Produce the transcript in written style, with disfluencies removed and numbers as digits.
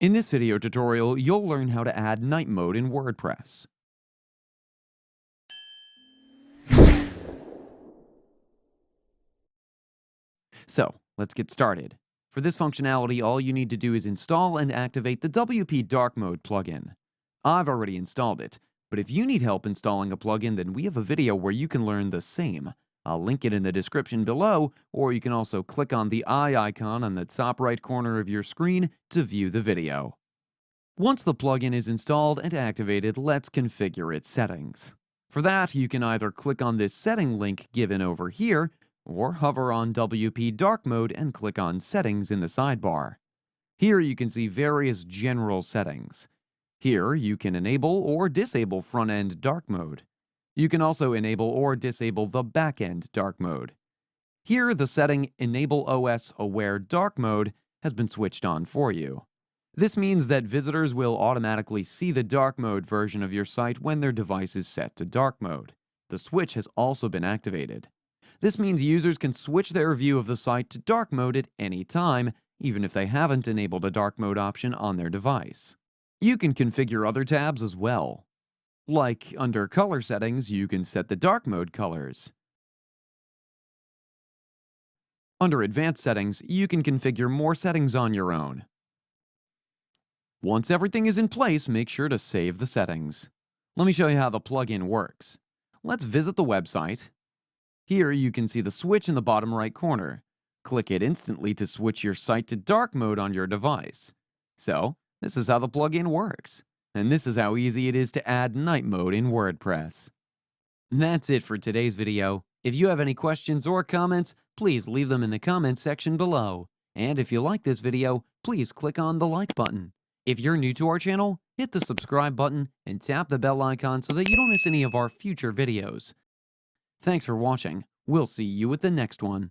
In this video tutorial, you'll learn how to add night mode in WordPress. So, let's get started. For this functionality, all you need to do is install and activate the WP Dark Mode plugin. I've already installed it, but if you need help installing a plugin, then we have a video where you can learn the same. I'll link it in the description below, or you can also click on the eye icon on the top right corner of your screen to view the video. Once the plugin is installed and activated, let's configure its settings. For that, you can either click on this setting link given over here, or hover on WP Dark Mode and click on Settings in the sidebar. Here you can see various general settings. Here you can enable or disable front-end dark mode. You can also enable or disable the back-end dark mode. Here the setting Enable OS Aware Dark Mode has been switched on for you. This means that visitors will automatically see the dark mode version of your site when their device is set to dark mode. The switch has also been activated. This means users can switch their view of the site to dark mode at any time, even if they haven't enabled a dark mode option on their device. You can configure other tabs as well. Like under color settings, you can set the dark mode colors. Under advanced settings, you can configure more settings on your own. Once everything is in place, make sure to save the settings. Let me show you how the plugin works. Let's visit the website. Here you can see the switch in the bottom right corner. Click it instantly to switch your site to dark mode on your device. So, this is how the plugin works. And this is how easy it is to add night mode in WordPress. That's it for today's video. If you have any questions or comments, please leave them in the comments section below. And if you like this video, please click on the like button. If you're new to our channel, hit the subscribe button and tap the bell icon so that you don't miss any of our future videos. Thanks for watching. We'll see you at the next one.